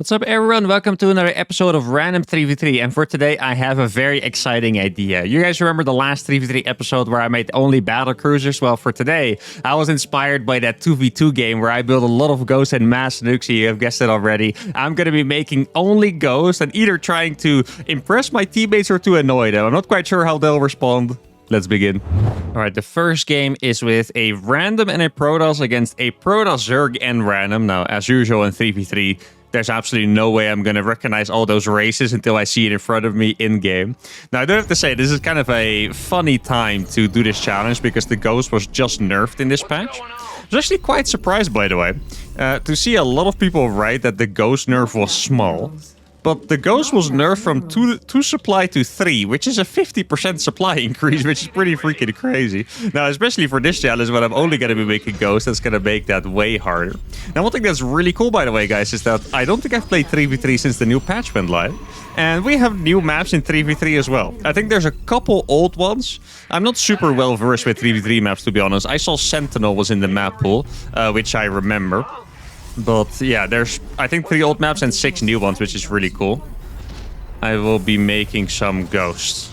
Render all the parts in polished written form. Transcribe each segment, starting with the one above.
What's up, everyone? Welcome to another episode of Random 3v3. And for today, I have a very exciting idea. You guys remember the last 3v3 episode where I made only battle cruisers? Well, for today, I was inspired by that 2v2 game where I built a lot of ghosts and mass nukes. You have guessed it already. I'm going to be making only ghosts and either trying to impress my teammates or to annoy them. I'm not quite sure how they'll respond. Let's begin. All right, the first game is with a random and a Protoss against a Protoss, Zerg, and random. Now, as usual in 3v3, there's absolutely no way I'm going to recognize all those races until I see it in front of me in-game. Now, I do have to say, this is kind of a funny time to do this challenge because the Ghost was just nerfed in this patch. I was actually quite surprised, by the way, to see a lot of people write that the Ghost nerf was small. But the Ghost was nerfed from 2 supply to 3, which is a 50% supply increase, which is pretty freaking crazy. Now, especially for this challenge, when I'm only going to be making Ghosts, that's going to make that way harder. Now, one thing that's really cool, by the way, guys, is that I don't think I've played 3v3 since the new patch went live. And we have new maps in 3v3 as well. I think there's a couple old ones. I'm not super well versed with 3v3 maps, to be honest. I saw Sentinel was in the map pool, which I remember. But yeah, there's, I think, 3 old maps and 6 new ones, which is really cool. I will be making some ghosts.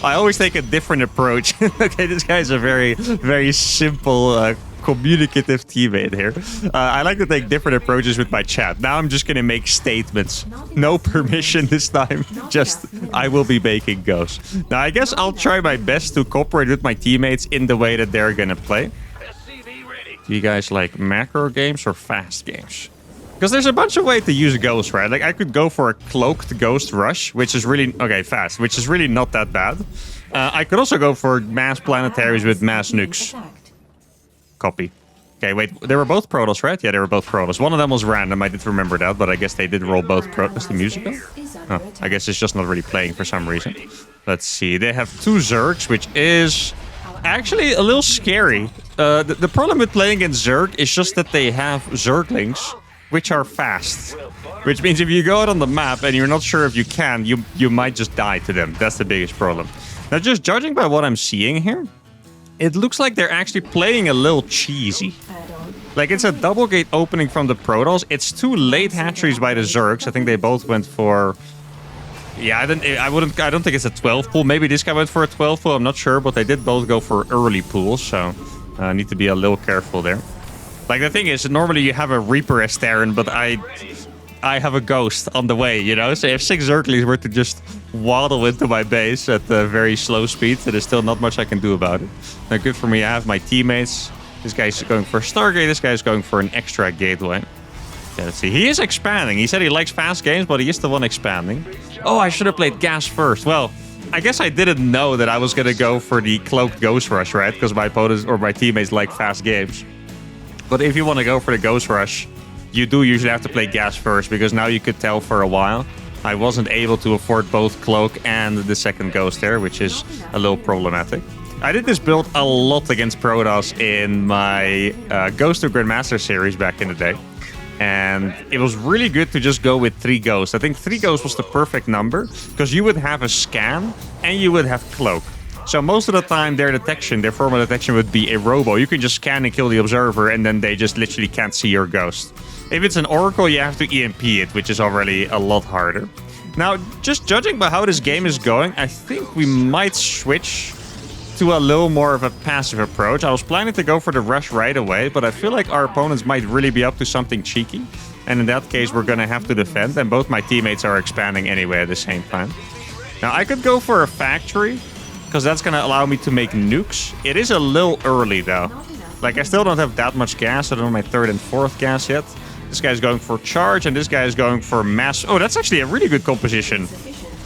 I always take a different approach. Okay, this guy's a very, very simple, communicative teammate here. I like to take different approaches with my chat. Now I'm just going to make statements. No permission this time. Just, I will be making ghosts. Now, I guess I'll try my best to cooperate with my teammates in the way that they're going to play. Do you guys like macro games or fast games? Because there's a bunch of ways to use ghosts, right? Like, I could go for a cloaked ghost rush, which is really... Okay, fast, which is really not that bad. I could also go for mass planetaries with mass nukes. Copy. Okay, wait, they were both Protoss, right? Yeah, they were both Protoss. One of them was random, I did remember that, but I guess they did roll both Protoss. The music? Oh, I guess it's just not really playing for some reason. Let's see, they have 2 Zergs, which is... actually a little scary. The problem with playing against Zerg is just that they have Zerglings, which are fast. Which means if you go out on the map and you're not sure if you can, you might just die to them. That's the biggest problem. Now, just judging by what I'm seeing here, it looks like they're actually playing a little cheesy. Like, it's a double gate opening from the Protoss. It's 2 late hatcheries by the Zergs. I think they both went for... Yeah, I don't think it's a 12 pool. Maybe this guy went for a 12 pool. I'm not sure, but they did both go for early pools, so I need to be a little careful there. Like, the thing is, normally you have a Reaper as Terran, but I have a Ghost on the way, you know? So if 6 Zerglings were to just waddle into my base at a very slow speed, there's still not much I can do about it. Now, good for me, I have my teammates. This guy's going for a Stargate. This guy's going for an extra gateway. Okay, let's see. He is expanding. He said he likes fast games, but he is the one expanding. Oh, I should have played gas first. Well, I guess I didn't know that I was going to go for the cloaked ghost rush, right? Because my opponents or my teammates like fast games. But if you want to go for the ghost rush, you do usually have to play gas first, because now you could tell for a while I wasn't able to afford both cloak and the second ghost there, which is a little problematic. I did this build a lot against Protoss in my Ghost to Grandmaster series back in the day. And it was really good to just go with 3 ghosts. I think 3 ghosts was the perfect number, because you would have a scan and you would have cloak. So most of the time their formal detection would be a robo. You can just scan and kill the observer, and then they just literally can't see your ghost. If it's an oracle, you have to EMP it, which is already a lot harder. Now, just judging by how this game is going, I think we might switch to a little more of a passive approach. I was planning to go for the rush right away, but I feel like our opponents might really be up to something cheeky. And in that case, we're going to have to defend, and both my teammates are expanding anyway at the same time. Now, I could go for a factory, because that's going to allow me to make nukes. It is a little early, though. Like, I still don't have that much gas. I don't have my 3rd and 4th gas yet. This guy's going for charge, and this guy is going for mass... Oh, that's actually a really good composition.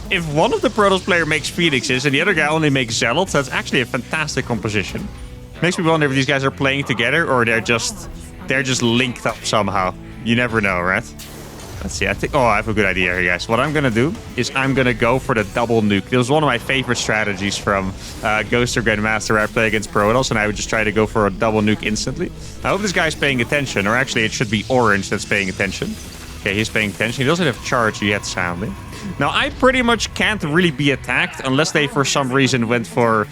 If one of the Protoss player makes Phoenixes and the other guy only makes Zealots, that's actually a fantastic composition. Makes me wonder if these guys are playing together or they're just linked up somehow. You never know, right? Let's see. I have a good idea here, guys. What I'm going to do is I'm going to go for the double nuke. This was one of my favorite strategies from Ghost or Grandmaster. I play against Protoss, and I would just try to go for a double nuke instantly. I hope this guy's paying attention, or actually it should be Orange that's paying attention. Okay, he's paying attention. He doesn't have charge yet, sounding. Now, I pretty much can't really be attacked unless they, for some reason, went for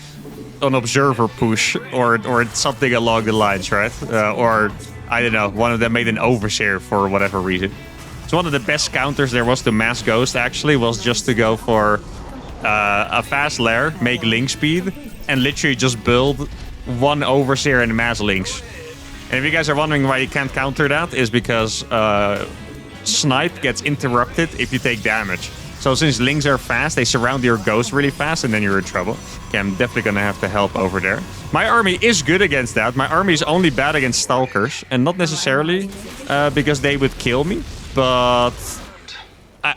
an observer push or something along the lines, right? Or, I don't know, one of them made an overshare for whatever reason. So one of the best counters there was to mass ghost, actually, was just to go for a fast lair, make link speed, and literally just build one overseer and mass links. And if you guys are wondering why you can't counter that, is because snipe gets interrupted if you take damage. So since links are fast, they surround your ghost really fast, and then you're in trouble. Okay, I'm definitely gonna have to help over there. My army is good against that. My army is only bad against stalkers, and not necessarily because they would kill me, but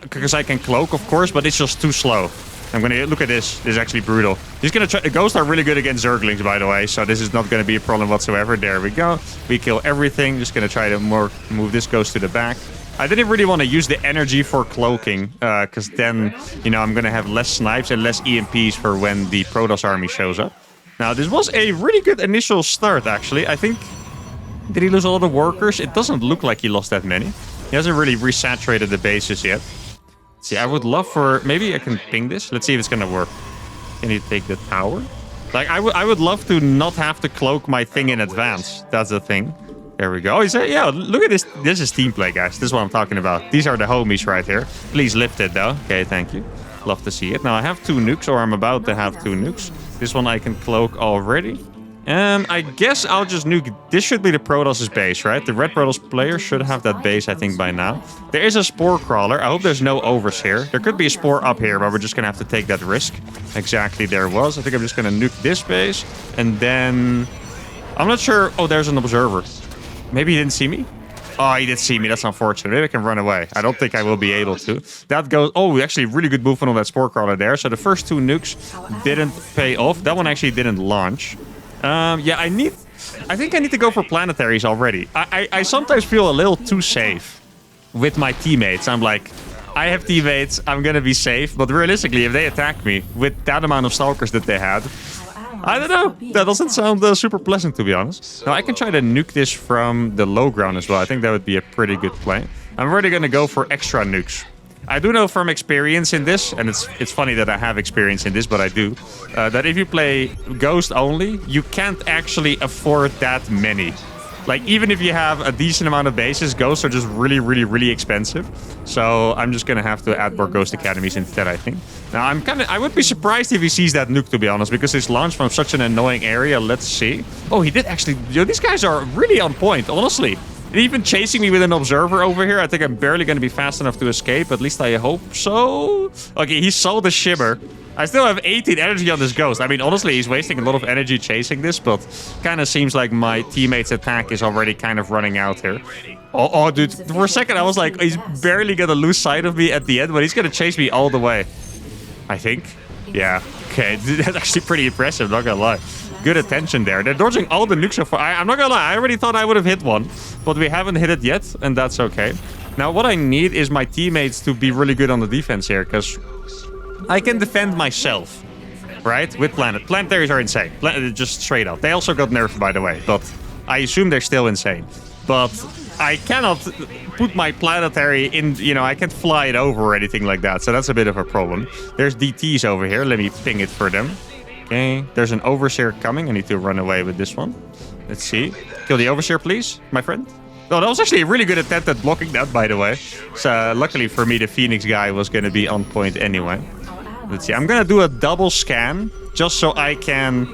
because I can cloak, of course, but it's just too slow. I'm gonna look at this. This is actually brutal. He's gonna try. Ghosts are really good against zerglings, by the way, so this is not gonna be a problem whatsoever. There we go. We kill everything. Just gonna try to move this ghost to the back. I didn't really want to use the energy for cloaking, because then, you know, I'm going to have less snipes and less EMPs for when the Protoss army shows up. Now, this was a really good initial start, actually. I think... Did he lose a lot of workers? It doesn't look like he lost that many. He hasn't really resaturated the bases yet. See, I would love for... Maybe I can ping this. Let's see if it's going to work. Can you take the tower? Like, I would love to not have to cloak my thing in advance. That's the thing. There we go. He said, yeah, look at this. This is team play, guys. This is what I'm talking about. These are the homies right here. Please lift it, though. Okay, thank you. Love to see it. Now, I have 2 nukes, or I'm about to have 2 nukes. This one I can cloak already. I guess I'll just nuke. This should be the Protoss' base, right? The red Protoss player should have that base, I think, by now. There is a spore crawler. I hope there's no overs here. There could be a spore up here, but we're just going to have to take that risk. Exactly, there was. I think I'm just going to nuke this base. And then... I'm not sure... Oh, there's an observer. Maybe he didn't see me? Oh, he did see me. That's unfortunate. Maybe I can run away. I don't think I will be able to. That goes... Oh, actually, really good movement on that spore crawler there. So the first 2 nukes didn't pay off. That one actually didn't launch. Yeah, I think I need to go for planetaries already. I sometimes feel a little too safe with my teammates. I'm like, I have teammates. I'm going to be safe. But realistically, if they attack me with that amount of stalkers that they had... I don't know. That doesn't sound super pleasant, to be honest. Now, I can try to nuke this from the low ground as well. I think that would be a pretty good play. I'm already going to go for extra nukes. I do know from experience in this, and it's funny that I have experience in this, but I do, that if you play Ghost only, you can't actually afford that many. Like, even if you have a decent amount of bases, Ghosts are just really, really, really expensive. So I'm just gonna have to add more Ghost Academies instead, I think. Now, I would be surprised if he sees that nuke, to be honest, because it's launched from such an annoying area. Let's see. Oh, he did actually... Yo, these guys are really on point, honestly. And even chasing me with an observer over here, I think I'm barely gonna be fast enough to escape. At least I hope so. Okay, he saw the shimmer. I still have 18 energy on this ghost. I mean, honestly, he's wasting a lot of energy chasing this, but kind of seems like my teammate's attack is already kind of running out here. Oh, dude, for a second I was like, he's barely gonna lose sight of me at the end, but he's gonna chase me all the way. I think. Yeah. Okay, that's actually pretty impressive, not gonna lie. Good attention there. They're dodging all the nukes so far. I'm not gonna lie, I already thought I would have hit one, but we haven't hit it yet, and that's okay. Now, what I need is my teammates to be really good on the defense here, because I can defend myself, right? With planetaries are insane. Just straight up. They also got nerfed, by the way, but I assume they're still insane. But I cannot put my planetary in, you know, I can't fly it over or anything like that, so that's a bit of a problem. There's DTs over here. Let me ping it for them. Okay, there's an overseer coming. I need to run away with this one. Let's see. Kill the overseer, please, my friend. Oh, that was actually a really good attempt at blocking that, by the way. So luckily for me, the Phoenix guy was going to be on point anyway. Let's see. I'm going to do a double scan just so I can...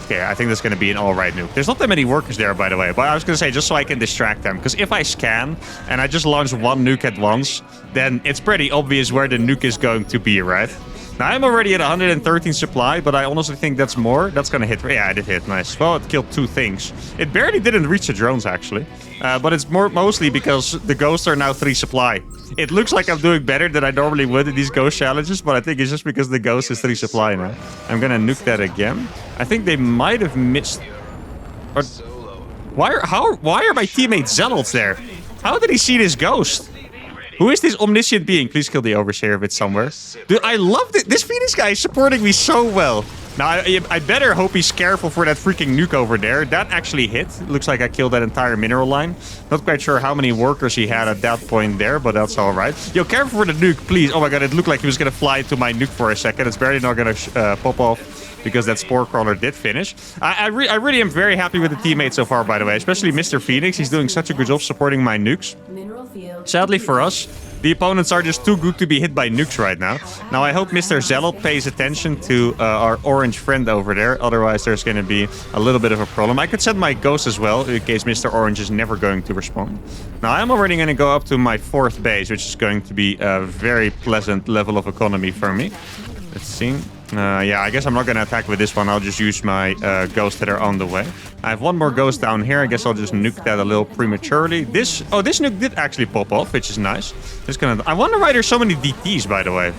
Okay, I think that's going to be an all-right nuke. There's not that many workers there, by the way. But I was going to say just so I can distract them. Because if I scan and I just launch one nuke at once, then it's pretty obvious where the nuke is going to be, right? Now, I'm already at 113 supply, but I honestly think that's more. That's going to hit. Yeah, it did hit. Nice. Well, it killed 2 things. It barely didn't reach the drones, actually. But it's mostly because the ghosts are now 3 supply. It looks like I'm doing better than I normally would in these ghost challenges, but I think it's just because the ghost is 3 supply now. I'm going to nuke that again. I think they might have missed... Or... Why are my teammates zealots there? How did he see this ghost? Who is this omniscient being? Please kill the overseer of it somewhere. Dude, I love it. This Phoenix guy is supporting me so well. Now, I better hope he's careful for that freaking nuke over there. That actually hit. Looks like I killed that entire mineral line. Not quite sure how many workers he had at that point there, but that's all right. Yo, careful for the nuke, please. Oh my god, it looked like he was going to fly into my nuke for a second. It's barely not going to pop off. because that Spore Crawler did finish. I really am very happy with the teammates so far, by the way, especially Mr. Phoenix. He's doing such a good job supporting my nukes. Sadly for us, the opponents are just too good to be hit by nukes right now. Now, I hope Mr. Zealot pays attention to our orange friend over there. Otherwise, there's going to be a little bit of a problem. I could send my ghost as well, in case Mr. Orange is never going to respond. Now, I'm already going to go up to my 4th base, which is going to be a very pleasant level of economy for me. Let's see. Yeah, I guess I'm not going to attack with this one. I'll just use my ghosts that are on the way. I have one more ghost down here. I guess I'll just nuke that a little prematurely. This nuke did actually pop off, which is nice. I wonder why there's so many DTs, by the way.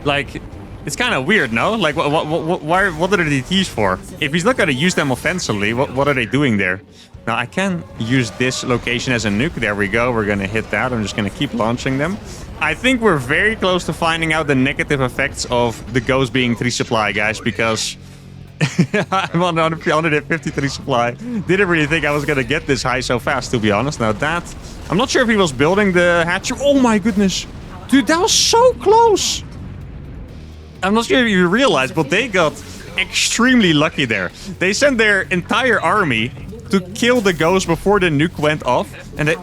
Like, it's kind of weird, no? Like, what are the DTs for? If he's not going to use them offensively, what are they doing there? Now, I can use this location as a nuke. There we go. We're going to hit that. I'm just going to keep launching them. I think we're very close to finding out the negative effects of the ghost being 3 supply, guys, because I'm on 153 supply. Didn't really think I was going to get this high so fast, to be honest. Now that... I'm not sure if he was building the hatchery. Oh my goodness. Dude, that was so close. I'm not sure if you realize, but they got extremely lucky there. They sent their entire army to kill the ghost before the nuke went off. And they...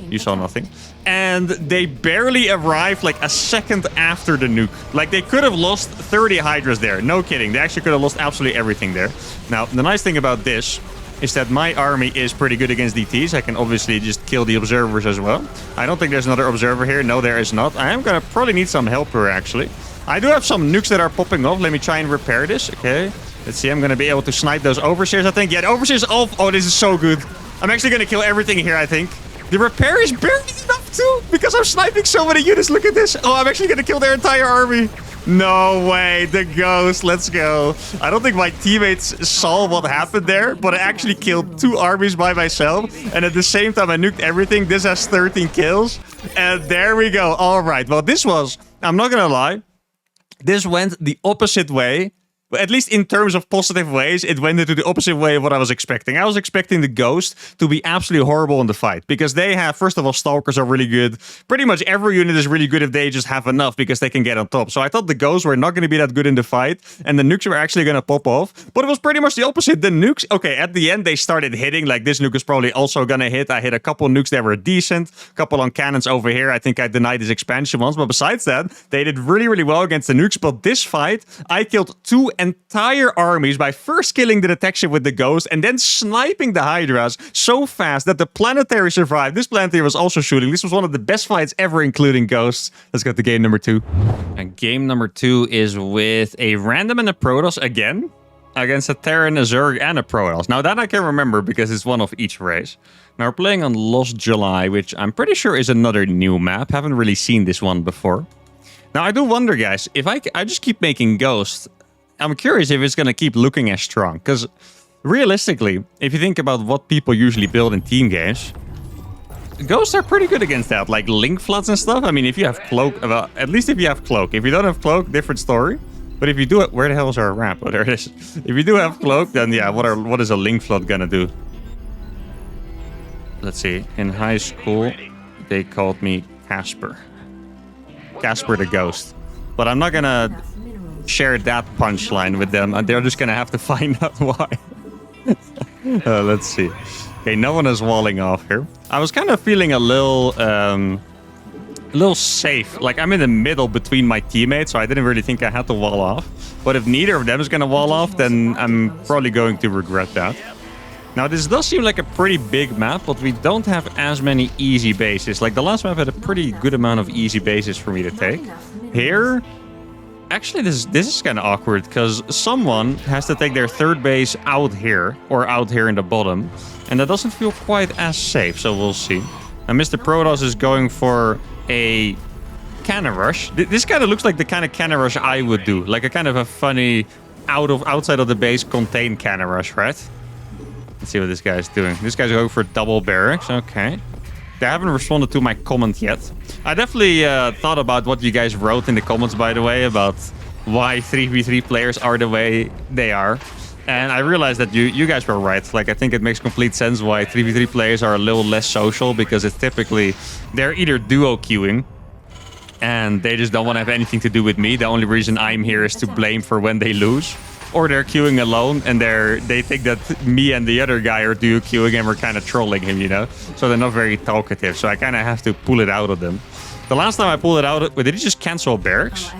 You saw nothing. And they barely arrived like a second after the nuke. Like, they could have lost 30 Hydras there. No kidding. They actually could have lost absolutely everything there. Now, the nice thing about this is that my army is pretty good against DTs. I can obviously just kill the observers as well. I don't think there's another observer here. No, there is not. I am going to probably need some help here, actually. I do have some nukes that are popping off. Let me try and repair this. Okay. Let's see. I'm going to be able to snipe those overseers, I think. Yeah, the overseers off. Oh, this is so good. I'm actually going to kill everything here, I think. The repair is barely enough too, because I'm sniping so many units. Look at this. Oh, I'm actually going to kill their entire army. No way. The ghost. Let's go. I don't think my teammates saw what happened there, but I actually killed 2 armies by myself. And at the same time, I nuked everything. This has 13 kills. And there we go. All right. Well, this was, I'm not going to lie, this went the opposite way. At least in terms of positive ways, it went into the opposite way of what I was expecting. I was expecting the Ghost to be absolutely horrible in the fight. Because they have, first of all, Stalkers are really good. Pretty much every unit is really good if they just have enough because they can get on top. So I thought the Ghosts were not going to be that good in the fight. And the nukes were actually going to pop off. But it was pretty much the opposite. The nukes, okay, at the end they started hitting. Like this nuke is probably also going to hit. I hit a couple nukes that were decent. A couple on cannons over here. I think I denied his expansion ones. But besides that, they did really, really well against the nukes. But this fight, I killed 2 entire armies by first killing the detection with the Ghost and then sniping the Hydras so fast that the Planetary survived. This Planetary was also shooting. This was one of the best fights ever, including Ghosts. Let's go to game number 2. And game number 2 is with a random and a Protoss again against a Terran, a Zerg, and a Protoss. Now that I can remember because it's one of each race. Now we're playing on Lost July, which I'm pretty sure is another new map. Haven't really seen this one before. Now I do wonder, guys, if I just keep making Ghosts, I'm curious if it's going to keep looking as strong. Because realistically, if you think about what people usually build in team games, Ghosts are pretty good against that. Like Link Floods and stuff. I mean, if you have Cloak, well, at least if you have Cloak. If you don't have Cloak, different story. But if you do it, where the hell is our ramp? Oh, there it is. If you do have Cloak, then yeah, what is a Link Flood going to do? Let's see. In high school, they called me Casper. Casper the Ghost. But I'm not going to share that punchline with them, and they're just gonna have to find out why. Let's see. Okay, no one is walling off here. I was kind of feeling a little safe. Like I'm in the middle between my teammates, so I didn't really think I had to wall off. But if neither of them is gonna wall off, then I'm probably going to regret that. Now this does seem like a pretty big map, but we don't have as many easy bases. Like the last map had a pretty good amount of easy bases for me to take. Here, actually, this is kind of awkward because someone has to take their third base out here or out here in the bottom. And that doesn't feel quite as safe, so we'll see. And Mr. Protoss is going for a cannon rush. This kind of looks like the kind of cannon rush I would do. Like a kind of a funny outside of the base contained cannon rush, right? Let's see what this guy is doing. This guy's going for double barracks. Okay. They haven't responded to my comment yet. I definitely thought about what you guys wrote in the comments, by the way, about why 3v3 players are the way they are. And I realized that you guys were right. Like, I think it makes complete sense why 3v3 players are a little less social, because it's typically, they're either duo queuing, and they just don't want to have anything to do with me. The only reason I'm here is to blame for when they lose. Or they're queuing alone, and they think that me and the other guy are duo queuing, and we're kind of trolling him, you know? So they're not very talkative, so I kind of have to pull it out of them. The last time I pulled it out, did he just cancel barracks?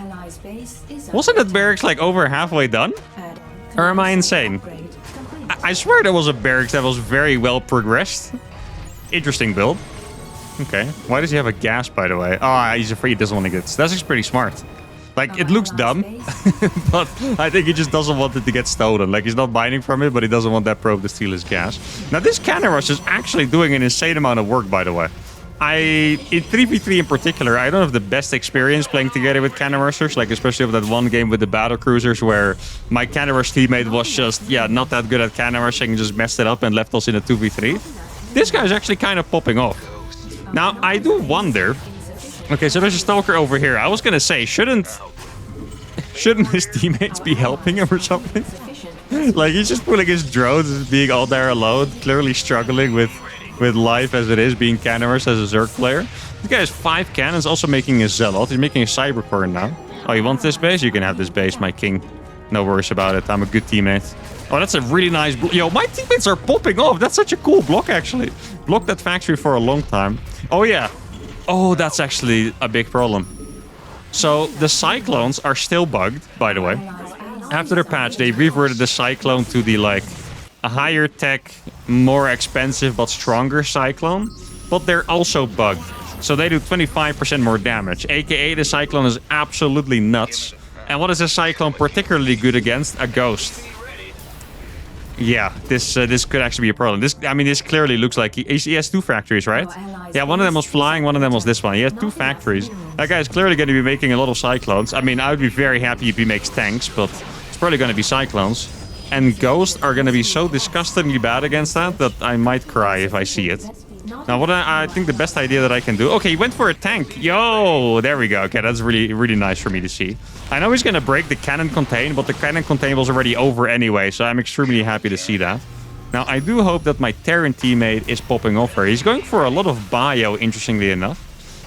Wasn't that barracks like over halfway done? Or am I insane? I swear there was a barracks that was very well progressed. Interesting build. Okay. Why does he have a gas, by the way? Oh, he's afraid he doesn't want to get... That's just pretty smart. Like, it looks dumb, but I think he just doesn't want it to get stolen. Like, he's not mining from it, but he doesn't want that probe to steal his gas. Now, this cannon rush is actually doing an insane amount of work, by the way. In 3v3 in particular, I don't have the best experience playing together with cannon rushers, like especially with that one game with the battle cruisers where my cannon rush teammate was just, yeah, not that good at cannon rushing and just messed it up and left us in a 2v3. This guy's actually kind of popping off. Now, I do wonder... Okay, so there's a stalker over here. I was gonna say, shouldn't his teammates be helping him or something? Like, he's just pulling his drones, being all there alone, clearly struggling with life as it is, being cannoners as a Zerg player. This guy has 5 cannons, also making a Zealot. He's making a Cybercore now. Oh, you want this base? You can have this base, my king. No worries about it. I'm a good teammate. Oh, that's a really nice... Yo, my teammates are popping off. That's such a cool block, actually. Blocked that factory for a long time. Oh, yeah. Oh, that's actually a big problem. So, the Cyclones are still bugged, by the way. After the patch, they reverted the Cyclone to the, like, a higher tech, more expensive but stronger Cyclone. But they're also bugged. So they do 25% more damage. AKA, the Cyclone is absolutely nuts. And what is a Cyclone particularly good against? A Ghost. Yeah, this could actually be a problem. This clearly looks like he has 2 factories, right? Yeah, one of them was flying, one of them was this one. He has 2 factories. That guy is clearly going to be making a lot of Cyclones. I mean, I would be very happy if he makes tanks, but it's probably going to be Cyclones. And Ghosts are going to be so disgustingly bad against that I might cry if I see it. Now, what I think the best idea that I can do... Okay, he went for a tank. Yo, there we go. Okay, that's really, really nice for me to see. I know he's going to break the cannon contain, but the cannon contain was already over anyway, so I'm extremely happy to see that. Now, I do hope that my Terran teammate is popping off here. He's going for a lot of bio, interestingly enough.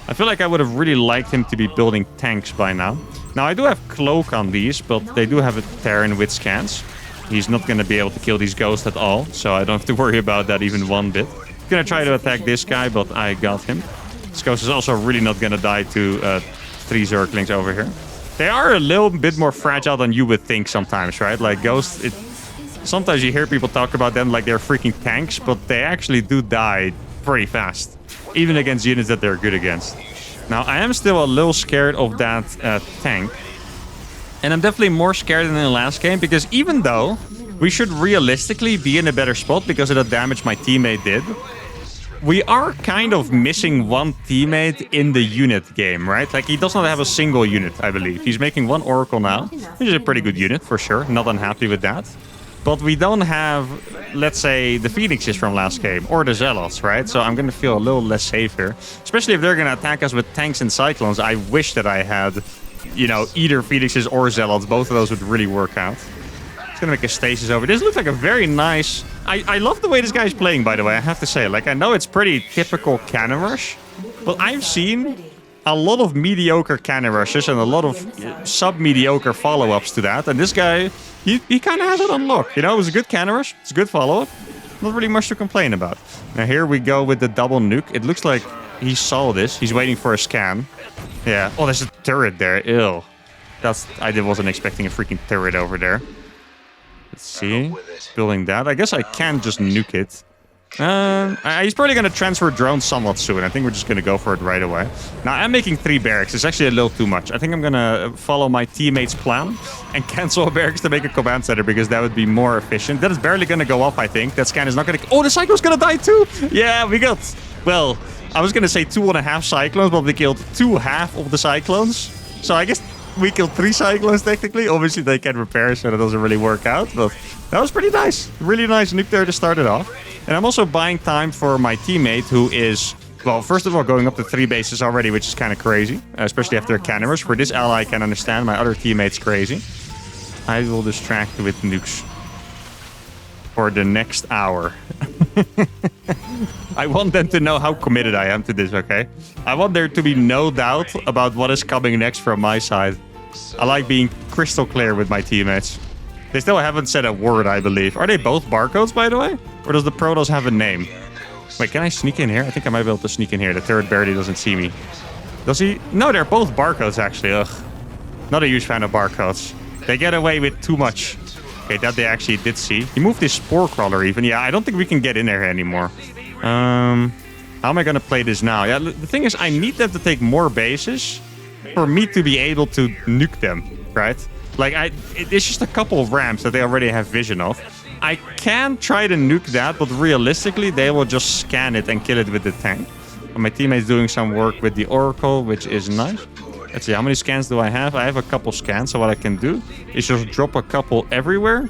I feel like I would have really liked him to be building tanks by now. Now, I do have Cloak on these, but they do have a Terran with scans. He's not going to be able to kill these ghosts at all, so I don't have to worry about that even one bit. I'm going to try to attack this guy, but I got him. This ghost is also really not going to die to 3 Zerglings over here. They are a little bit more fragile than you would think sometimes, right? Like ghosts, sometimes you hear people talk about them like they're freaking tanks, but they actually do die pretty fast, even against units that they're good against. Now, I am still a little scared of that tank. And I'm definitely more scared than in the last game, because even though we should realistically be in a better spot because of the damage my teammate did, we are kind of missing one teammate in the unit game, right? Like, he does not have a single unit, I believe. He's making 1 Oracle now, which is a pretty good unit, for sure. Not unhappy with that. But we don't have, let's say, the Phoenixes from last game, or the Zealots, right? So I'm going to feel a little less safe here. Especially if they're going to attack us with tanks and Cyclones. I wish that I had, you know, either Phoenixes or Zealots. Both of those would really work out. It's going to make a stasis over. This looks like a very nice... I love the way this guy's playing, by the way, I have to say. Like, I know it's pretty typical cannon rush, but I've seen a lot of mediocre cannon rushes and a lot of sub-mediocre follow-ups to that. And this guy, he kind of has it on lock. You know, it was a good cannon rush. It's a good follow-up. Not really much to complain about. Now, here we go with the double nuke. It looks like he saw this. He's waiting for a scan. Yeah. Oh, there's a turret there. Ew. I wasn't expecting a freaking turret over there. Let's see. Building that. I guess I can just nuke it. He's probably going to transfer drones somewhat soon. I think we're just going to go for it right away. Now, I'm making 3 barracks. It's actually a little too much. I think I'm going to follow my teammate's plan and cancel a barracks to make a command center because that would be more efficient. That is barely going to go off, I think. That scan is not going to... Oh, the Cyclone's going to die too! Yeah, we got... Well, I was going to say 2.5 Cyclones, but we killed 2.5 of the Cyclones. So I guess we killed 3 Cyclones, technically. Obviously, they can repair, so that doesn't really work out. But that was pretty nice. Really nice nuke there to start it off. And I'm also buying time for my teammate, who is, well, first of all, going up to 3 bases already, which is kind of crazy. Especially after a cannon rush. For this ally, I can understand. My other teammate's crazy. I will distract with nukes. for the next hour. I want them to know how committed I am to this, okay? I want there to be no doubt about what is coming next from my side. I like being crystal clear with my teammates. They still haven't said a word, I believe. Are they both barcodes, by the way? Or does the Protoss have a name? Wait, can I sneak in here? I think I might be able to sneak in here. The turret barely doesn't see me. Does he? No, they're both barcodes, actually. Ugh. Not a huge fan of barcodes. They get away with too much. Okay, that they actually did see. He moved his spore crawler even. Yeah, I don't think we can get in there anymore. How am I going to play this now? Yeah, the thing is, I need them to take more bases for me to be able to nuke them, right? Like, it's just a couple of ramps that they already have vision of. I can try to nuke that, but realistically, they will just scan it and kill it with the tank. And my teammate's doing some work with the Oracle, which is nice. Let's see, how many scans do I have? I have a couple scans, so what I can do is just drop a couple everywhere.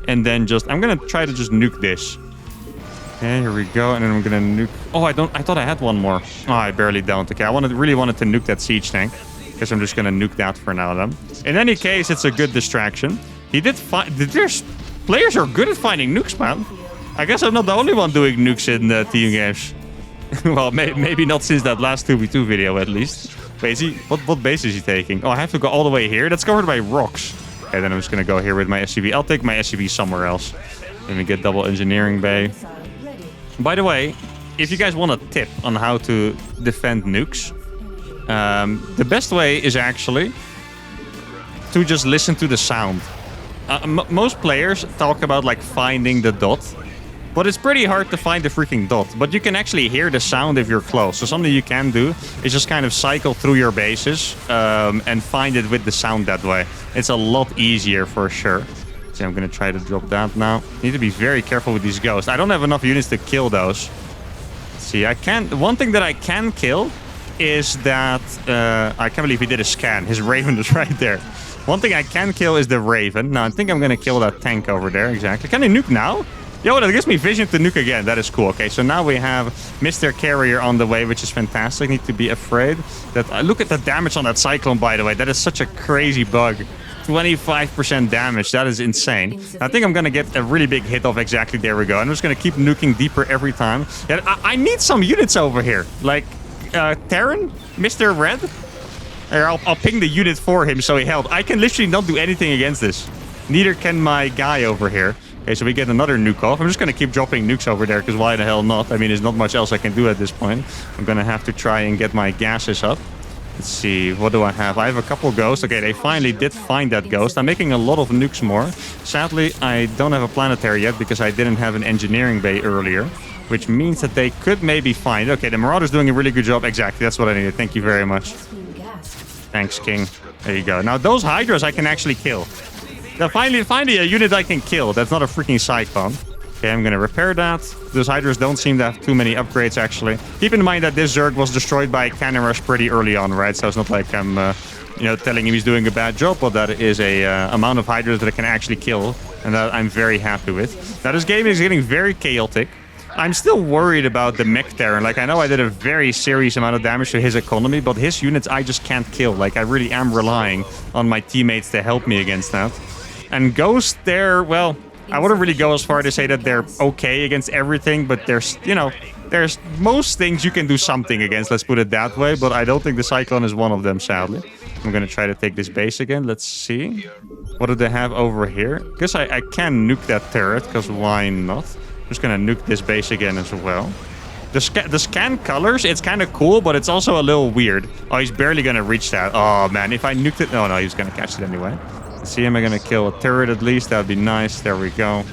And then I'm going to try to just nuke this. Okay, here we go. And then I'm going to nuke... Oh, I thought I had one more. Oh, I barely don't. Okay, I really wanted to nuke that siege tank. Guess I'm just going to nuke that for now, then. In any case, it's a good distraction. He did find... Players are good at finding nukes, man. I guess I'm not the only one doing nukes in team games. Well, maybe not since that last 2v2 video, at least. Wait, what base is he taking? Oh, I have to go all the way here? That's covered by rocks. Okay, then I'm just going to go here with my SCV. I'll take my SCV somewhere else. Let me get double engineering bay. By the way, if you guys want a tip on how to defend nukes, the best way is actually to just listen to the sound. Most players talk about like finding the dot, but it's pretty hard to find the freaking dot. But you can actually hear the sound if you're close. So something you can do is just kind of cycle through your bases and find it with the sound that way. It's a lot easier for sure. So I'm going to try to drop that now. Need to be very careful with these ghosts. I don't have enough units to kill those. Let's see, I can't. One thing that I can kill is that I can't believe he did a scan. His Raven is right there. One thing I can kill is the Raven. Now, I think I'm going to kill that tank over there. Exactly. Can I nuke now? Yo, that gives me vision to nuke again. That is cool. Okay, so now we have Mr. Carrier on the way, which is fantastic. Need to be afraid that... look at the damage on that Cyclone, by the way. That is such a crazy bug. 25% damage. That is insane. I think I'm going to get a really big hit off exactly. There we go. I'm just going to keep nuking deeper every time. Yeah, I need some units over here. Like, Terran? Mr. Red? I'll ping the unit for him so he helped. I can literally not do anything against this. Neither can my guy over here. Okay, so we get another nuke off. I'm just going to keep dropping nukes over there because why the hell not? I mean, there's not much else I can do at this point. I'm going to have to try and get my gases up. Let's see, what do I have? I have a couple ghosts. Okay, they finally did find that ghost. I'm making a lot of nukes more. Sadly, I don't have a planetary yet because I didn't have an engineering bay earlier, which means that they could maybe find... Okay, the Marauder's doing a really good job. Exactly, that's what I needed. Thank you very much. Thanks, King. There you go. Now, those Hydras I can actually kill. Now, finally a unit I can kill. That's not a freaking Cyclone. Okay, I'm going to repair that. Those Hydras don't seem to have too many upgrades, actually. Keep in mind that this Zerg was destroyed by a cannon rush pretty early on, right? So it's not like I'm, telling him he's doing a bad job, but that is a amount of Hydras that I can actually kill, and that I'm very happy with. Now, this game is getting very chaotic. I'm still worried about the mech Terran. Like, I know I did a very serious amount of damage to his economy, but his units I just can't kill. Like, I really am relying on my teammates to help me against that. And Ghost, well, I wouldn't really go as far to say that they're okay against everything, but there's most things you can do something against, let's put it that way, but I don't think the Cyclone is one of them, sadly. I'm going to try to take this base again. Let's see. What do they have over here? I guess I can nuke that turret, because why not? Just gonna nuke this base again as well. The scan colors, it's kind of cool, but it's also a little weird. Oh, he's barely gonna reach that. Oh man, if I nuked it... Oh no, he's gonna catch it anyway. Let's see, am I gonna kill a turret at least? That'd be nice. There we go.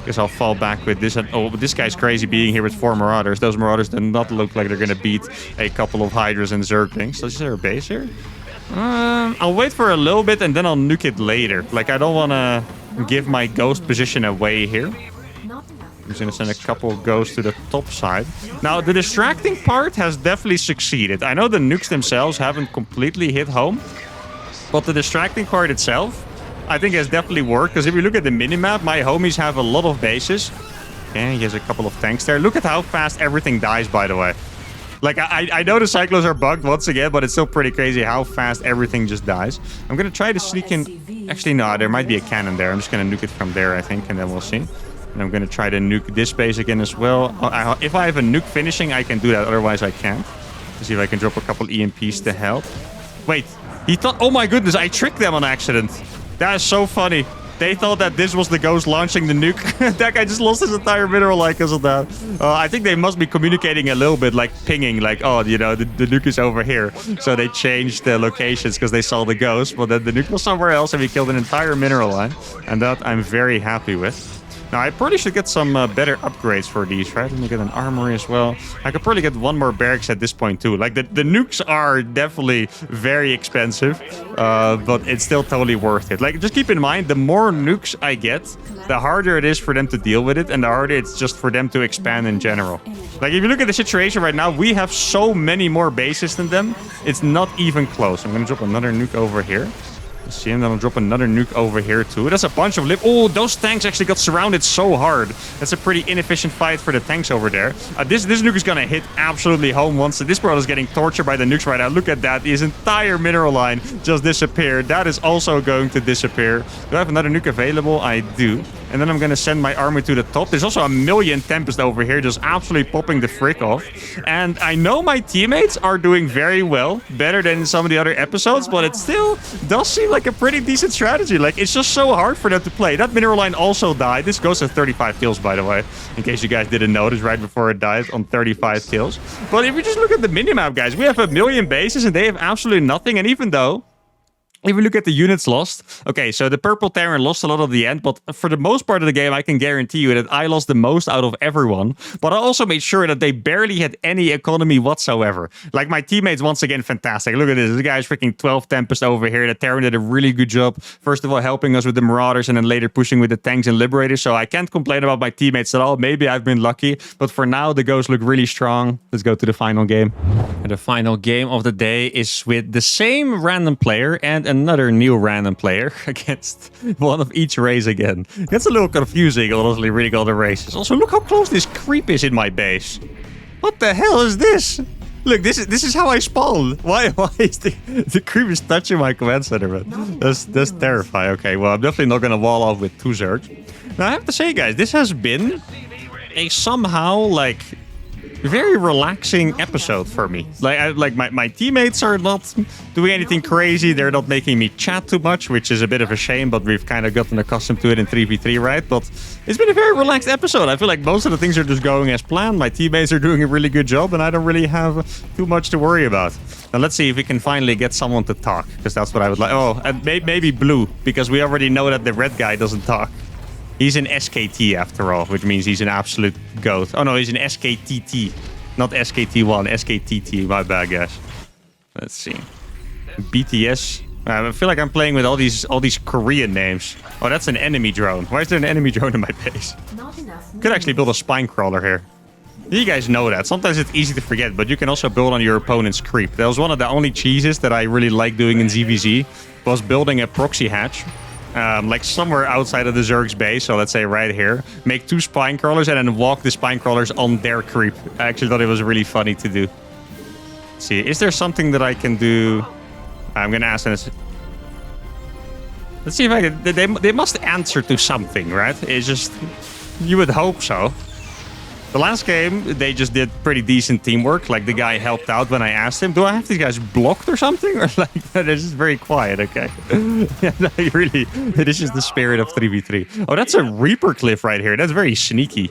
Guess I'll fall back with this. Oh, but this guy's crazy being here with 4 Marauders. Those Marauders do not look like they're gonna beat a couple of Hydras and Zerglings. So is there a base here? I'll wait for a little bit and then I'll nuke it later. Like, I don't want to give my ghost position away here. I'm just going to send a couple of ghosts to the top side. Now, the distracting part has definitely succeeded. I know the nukes themselves haven't completely hit home, but the distracting part itself, I think, has definitely worked. Because if you look at the minimap, my homies have a lot of bases. Okay, he has a couple of tanks there. Look at how fast everything dies, by the way. Like, I know the Cyclones are bugged once again, but it's still pretty crazy how fast everything just dies. I'm going to try to sneak in... Actually, no, there might be a cannon there. I'm just going to nuke it from there, I think, and then we'll see. And I'm going to try to nuke this base again as well. If I have a nuke finishing, I can do that. Otherwise, I can't. Let's see if I can drop a couple EMPs to help. Wait, he thought... Oh my goodness, I tricked them on accident. That is so funny. They thought that this was the ghost launching the nuke. That guy just lost his entire mineral line because of that. I think they must be communicating a little bit, like pinging, like, oh, you know, the nuke is over here. So they changed the locations because they saw the ghost. But then the nuke was somewhere else and we killed an entire mineral line. And that I'm very happy with. Now, I probably should get some better upgrades for these, right? Let me get an armory as well. I could probably get one more barracks at this point, too. Like, the nukes are definitely very expensive, but it's still totally worth it. Like, just keep in mind, the more nukes I get, the harder it is for them to deal with it, and the harder it's just for them to expand in general. Like, if you look at the situation right now, we have so many more bases than them. It's not even close. I'm going to drop another nuke over here. See, and then I'll drop another nuke over here too. That's a bunch of Oh, those tanks actually got surrounded so hard. That's a pretty inefficient fight for the tanks over there. This nuke is gonna hit absolutely home once. This brother is getting tortured by the nukes right now. Look at that. His entire mineral line just disappeared. That is also going to disappear. Do I have another nuke available? I do. And then I'm gonna send my army to the top. There's also a million Tempest over here just absolutely popping the frick off. And I know my teammates are doing very well. Better than in some of the other episodes. But it still does seem like a pretty decent strategy. Like, it's just so hard for them to play. That mineral line also died. This goes to 35 kills, by the way. In case you guys didn't notice, right before it died on 35 kills. But if you just look at the minimap, guys, we have a million bases and they have absolutely nothing. And even though... if we look at the units lost, okay, so the Purple Terran lost a lot at the end, but for the most part of the game, I can guarantee you that I lost the most out of everyone. But I also made sure that they barely had any economy whatsoever. Like, my teammates, once again, fantastic. Look at this. This guy's freaking 12 Tempest over here. The Terran did a really good job. First of all, helping us with the Marauders and then later pushing with the tanks and Liberators. So I can't complain about my teammates at all. Maybe I've been lucky, but for now, the Ghosts look really strong. Let's go to the final game. And the final game of the day is with the same random player and another new random player against one of each race again. That's a little confusing, honestly, reading all the races. Also, look how close this creep is in my base. What the hell is this? Look, this is how I spawn. Why is the creep is touching my command center, man? That's terrifying. Okay, well, I'm definitely not gonna wall off with 2 Zergs. Now, I have to say, guys, this has been a somehow, like, very relaxing episode for me. Like my teammates are not doing anything crazy. They're not making me chat too much, which is a bit of a shame, but we've kind of gotten accustomed to it in 3v3, right? But it's been a very relaxed episode. I feel like most of the things are just going as planned. My teammates are doing a really good job, and I don't really have too much to worry about. Now, let's see if we can finally get someone to talk, because that's what I would like. Oh, and maybe Blue, because we already know that the red guy doesn't talk. He's an SKT after all, which means he's an absolute goat. Oh no, he's an SKTT. Not SKT1, SKTT, my bad, guys. Let's see. BTS. I feel like I'm playing with all these Korean names. Oh, that's an enemy drone. Why is there an enemy drone in my base? Could actually build a spine crawler here. You guys know that. Sometimes it's easy to forget, but you can also build on your opponent's creep. That was one of the only cheeses that I really like doing in ZVZ, was building a proxy hatch. Like somewhere outside of the Zerg's base, so let's say right here, make 2 spine crawlers and then walk the spine crawlers on their creep. I actually thought it was really funny to do. Let's see, is there something that I can do? I'm gonna ask them. Let's see if I can. They must answer to something, right? It's just, you would hope so. The last game, they just did pretty decent teamwork. Like, the guy helped out when I asked him, do I have these guys blocked or something? Or like, they're just very quiet, okay? Yeah, no, really, this is the spirit of 3v3. Oh, that's a Reaper cliff right here. That's very sneaky.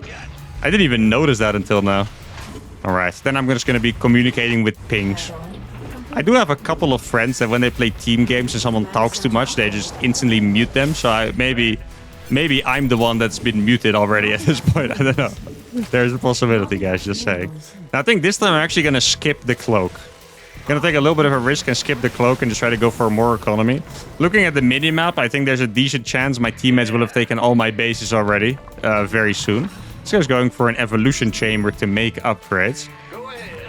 I didn't even notice that until now. All right, then I'm just going to be communicating with pings. I do have a couple of friends that when they play team games and someone talks too much, they just instantly mute them. So maybe I'm the one that's been muted already at this point. I don't know. There's a possibility, guys, just saying. Now, I think this time I'm actually going to skip the cloak. I'm going to take a little bit of a risk and skip the cloak and just try to go for more economy. Looking at the mini-map, I think there's a decent chance my teammates will have taken all my bases already very soon. This guy's going for an evolution chamber to make upgrades.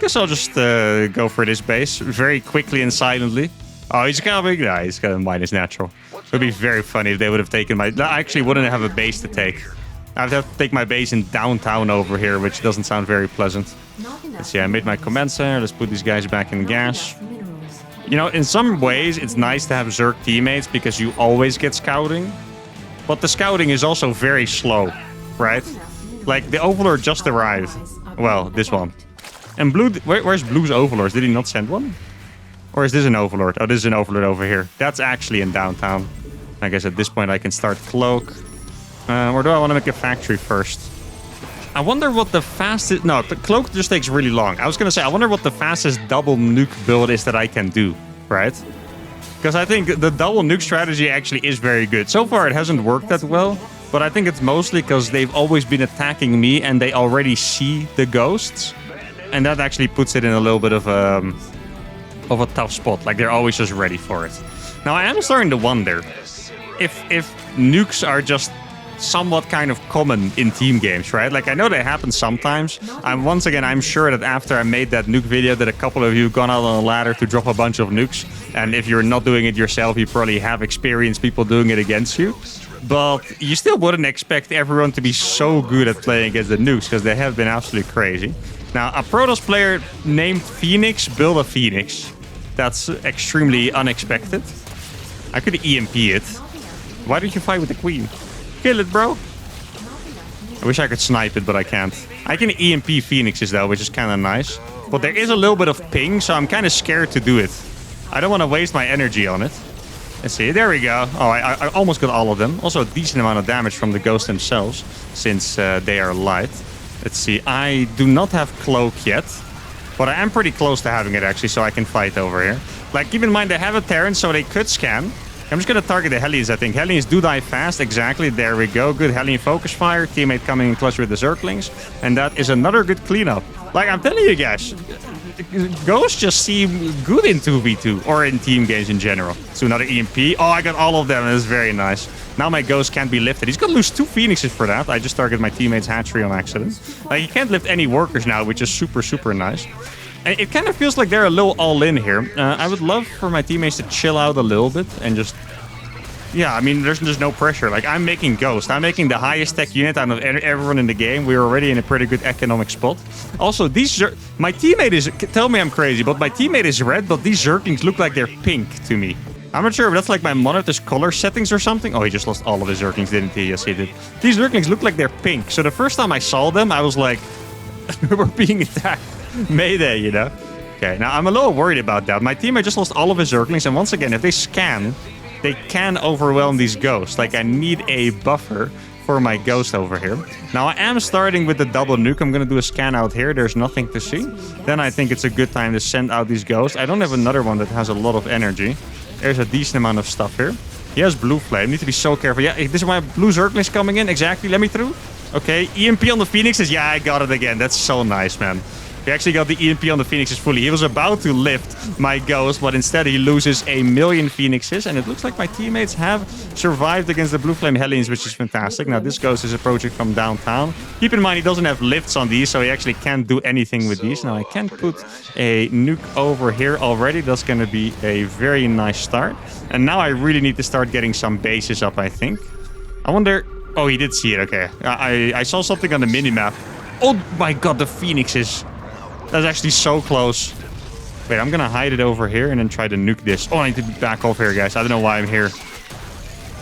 Guess I'll just go for this base very quickly and silently. Oh, he's coming. Nah, he's going to mine his natural. It would be very funny if they would have taken my... I actually wouldn't have a base to take. I would have to take my base in downtown over here, which doesn't sound very pleasant. Let's see, I made my command center. Let's put these guys back in gas. You know, in some ways, it's nice to have Zerg teammates because you always get scouting. But the scouting is also very slow. right? Like, the Overlord just arrived. Well, this one. And blue... Where's blue's Overlord? Did he not send one? Or is this an Overlord? Oh, this is an Overlord over here. That's actually in downtown. I guess at this point I can start Cloak. Or do I want to make a factory first? I wonder what the fastest... No, the Cloak just takes really long. I was going to say, I wonder what the fastest double nuke build is that I can do, right? Because I think the double nuke strategy actually is very good. So far, it hasn't worked that well. But I think it's mostly because they've always been attacking me and they already see the ghosts. And that actually puts it in a little bit of a tough spot. Like, they're always just ready for it. Now, I am starting to wonder if nukes are just somewhat kind of common in team games, right? Like, I know they happen sometimes. Once again, I'm sure that after I made that nuke video that a couple of you have gone out on a ladder to drop a bunch of nukes. And if you're not doing it yourself, you probably have experienced people doing it against you. But you still wouldn't expect everyone to be so good at playing against the nukes, because they have been absolutely crazy. Now, a Protoss player named Phoenix built a Phoenix. That's extremely unexpected. I could EMP it. Why don't you fight with the Queen? Kill it, bro. I wish I could snipe it, but I can't. I can EMP Phoenixes, though, which is kind of nice. But there is a little bit of ping, so I'm kind of scared to do it. I don't want to waste my energy on it. Let's see, there we go. Oh, I almost got all of them. Also a decent amount of damage from the ghosts themselves, since they are light. Let's see, I do not have Cloak yet, but I am pretty close to having it, actually, so I can fight over here. Like, keep in mind, they have a Terran, so they could scan. I'm just going to target the Hellions, I think. Hellions do die fast, exactly. There we go. Good Hellion focus fire. Teammate coming in clutch with the Zerglings. And that is another good cleanup. Like, I'm telling you guys, ghosts just seem good in 2v2 or in team games in general. So another EMP. Oh, I got all of them. That's very nice. Now my ghost can't be lifted. He's going to lose 2 Phoenixes for that. I just targeted my teammate's hatchery on accident. Like, he can't lift any workers now, which is super, super nice. And it kind of feels like they're a little all-in here. I would love for my teammates to chill out a little bit and just... Yeah, I mean, there's just no pressure. Like, I'm making Ghost. I'm making the highest tech unit out of everyone in the game. We're already in a pretty good economic spot. Also, my teammate is... Tell me I'm crazy, but my teammate is red, but these Zerglings look like they're pink to me. I'm not sure if that's like my monitor's color settings or something. Oh, he just lost all of his Zerglings, didn't he? Yes, he did. These Zerglings look like they're pink. So the first time I saw them, I was like, we're being attacked. Mayday, you know? Okay, now I'm a little worried about that. My teammate just lost all of his Zerglings, and once again, if they scan, they can overwhelm these ghosts. Like, I need a buffer for my ghost over here. Now, I am starting with the double nuke. I'm going to do a scan out here. There's nothing to see. Then I think it's a good time to send out these ghosts. I don't have another one that has a lot of energy. There's a decent amount of stuff here. He has blue flame. Need to be so careful. Yeah, this is my blue Zerglings coming in. Exactly. Let me through. Okay, EMP on the Phoenixes. Yeah, I got it again. That's so nice, man. We actually got the EMP on the Phoenixes fully. He was about to lift my ghost, but instead he loses 1,000,000 Phoenixes. And it looks like my teammates have survived against the Blue Flame Hellions, which is fantastic. Now, this ghost is approaching from downtown. Keep in mind, he doesn't have lifts on these, so he actually can't do anything with these. Now, I can put a nuke over here already. That's going to be a very nice start. And now I really need to start getting some bases up, I think. I wonder... Oh, he did see it. Okay. I saw something on the minimap. Oh my god, the Phoenixes. That's actually so close. Wait, I'm gonna hide it over here and then try to nuke this. Oh, I need to back off here, guys. I don't know why I'm here.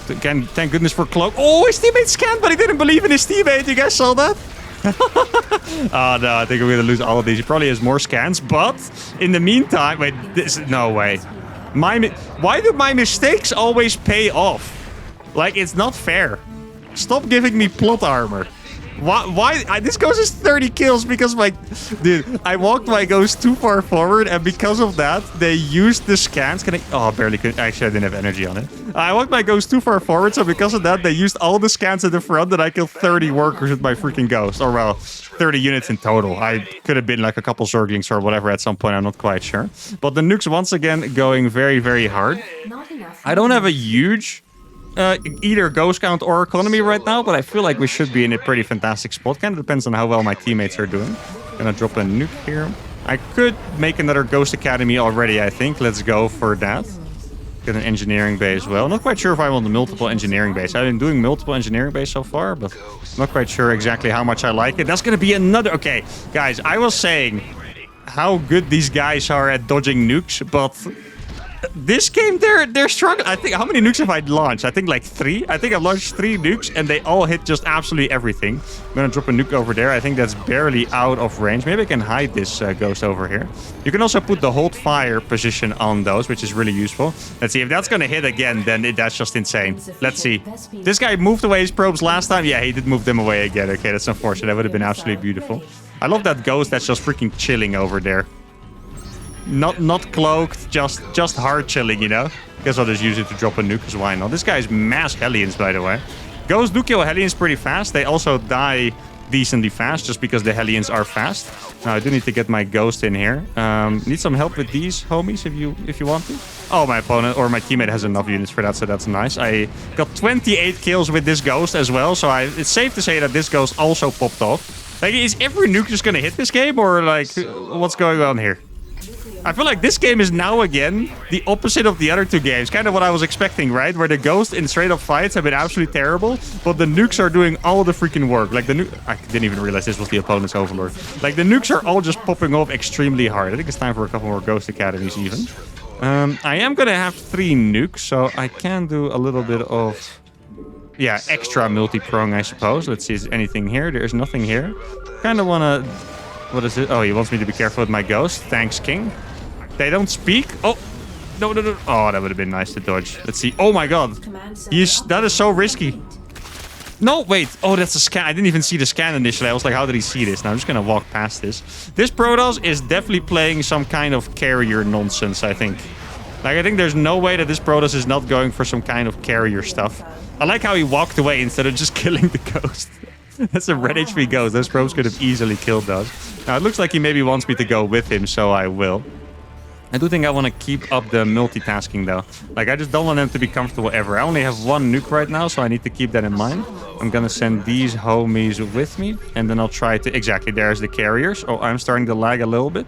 Again, thank goodness for Cloak. Oh, his teammate scanned, but he didn't believe in his teammate. You guys saw that? Oh, no, I think we're gonna lose all of these. He probably has more scans, but in the meantime... Wait, no way. Why do my mistakes always pay off? Like, it's not fair. Stop giving me plot armor. Why? This ghost is 30 kills because Dude, I walked my ghost too far forward, and because of that, they used the scans. Oh, barely could. Actually, I didn't have energy on it. I walked my ghost too far forward, so because of that, they used all the scans at the front, and I killed 30 workers with my freaking ghost. Or, well, 30 units in total. I could have been like a couple Zerglings or whatever at some point. I'm not quite sure. But the nukes, once again, going very, very hard. I don't have a huge... either ghost count or economy right now, but I feel like we should be in a pretty fantastic spot. Kind of depends on how well my teammates are doing. Gonna drop a nuke here. I could make another ghost academy already, I think. Let's go for that. Get an engineering base as well. Not quite sure if I want the multiple engineering base. I've been doing multiple engineering base so far, but not quite sure exactly how much I like it. That's gonna be another... Okay, guys, I was saying how good these guys are at dodging nukes, but... This game, they're struggling. I think, how many nukes have I launched? I think like 3. I think I've launched 3 nukes and they all hit just absolutely everything. I'm gonna drop a nuke over there. I think that's barely out of range. Maybe I can hide this ghost over here. You can also put the hold fire position on those, which is really useful. Let's see if that's gonna hit again. Then that's just insane. Let's see. This guy moved away his probes last time. Yeah, he did move them away again. Okay, that's unfortunate. That would have been absolutely beautiful. I love that ghost that's just freaking chilling over there. Not cloaked, just hard chilling, you know? Guess I'll just use it to drop a nuke, because why not? This guy's mass Hellions, by the way. Ghosts do kill Hellions pretty fast. They also die decently fast, just because the Hellions are fast. Now, I do need to get my ghost in here. Need some help with these homies, if you want to. Oh, my opponent or my teammate has enough units for that, so that's nice. I got 28 kills with this ghost as well, so it's safe to say that this ghost also popped off. Like, is every nuke just gonna hit this game, or like, what's going on here? I feel like this game is now again the opposite of the other 2 games. Kind of what I was expecting, right? Where the ghosts in straight up fights have been absolutely terrible, but the nukes are doing all the freaking work. Like the nuke, I didn't even realize this was the opponent's overlord. Like the nukes are all just popping off extremely hard. I think it's time for a couple more ghost academies even. I am gonna have 3 nukes, so I can do a little bit of, yeah, extra multi-prong, I suppose. Let's see, is there anything here? There's nothing here. Kind of wanna, what is it? Oh, he wants me to be careful with my ghost. Thanks, King. They don't speak. Oh, no. Oh, that would have been nice to dodge. Let's see. Oh my god. That is so risky. No, wait. Oh, that's a scan. I didn't even see the scan initially. I was like, how did he see this? Now I'm just going to walk past this. This Protoss is definitely playing some kind of carrier nonsense, I think. Like, I think there's no way that this Protoss is not going for some kind of carrier stuff. I like how he walked away instead of just killing the ghost. That's a red HP ghost. Those probes could have easily killed those. Now, it looks like he maybe wants me to go with him, so I will. I do think I want to keep up the multitasking, though. Like, I just don't want them to be comfortable ever. I only have 1 nuke right now, so I need to keep that in mind. I'm going to send these homies with me, and then I'll try to... Exactly, there's the carriers. Oh, I'm starting to lag a little bit.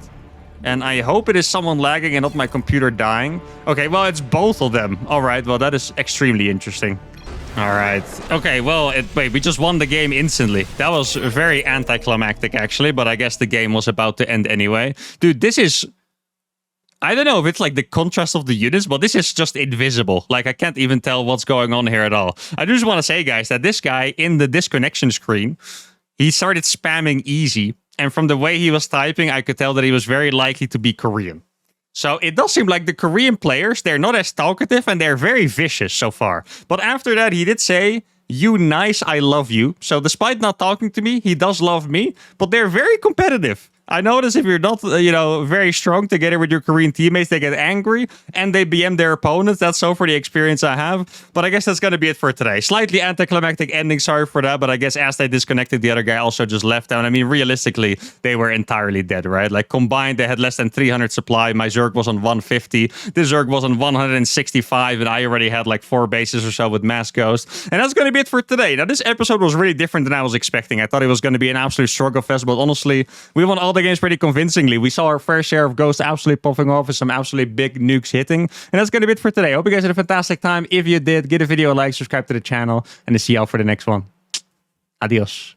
And I hope it is someone lagging and not my computer dying. Okay, well, it's both of them. All right, well, that is extremely interesting. All right. Okay, well, wait, we just won the game instantly. That was very anticlimactic, actually, but I guess the game was about to end anyway. Dude, this is... I don't know if it's like the contrast of the units, but this is just invisible. Like, I can't even tell what's going on here at all. I just want to say, guys, that this guy in the disconnection screen, he started spamming easy. And from the way he was typing, I could tell that he was very likely to be Korean. So it does seem like the Korean players, they're not as talkative and they're very vicious so far. But after that, he did say, "You nice, I love you." So despite not talking to me, he does love me, but they're very competitive. I notice if you're not, very strong together with your Korean teammates, they get angry and they BM their opponents. That's so for the experience I have. But I guess that's going to be it for today. Slightly anticlimactic ending, sorry for that. But I guess as they disconnected, the other guy also just left down. I mean, realistically, they were entirely dead, right? Like combined, they had less than 300 supply. My Zerg was on 150. This Zerg was on 165. And I already had like 4 bases or so with Mass Ghost. And that's going to be it for today. Now, this episode was really different than I was expecting. I thought it was going to be an absolute struggle fest. But honestly, we won all the games pretty convincingly. We saw our fair share of ghosts absolutely popping off and some absolutely big nukes hitting. And that's going to be it for today. Hope you guys had a fantastic time. If you did, give the video a like, subscribe to the channel, and I'll see y'all for the next one. Adios.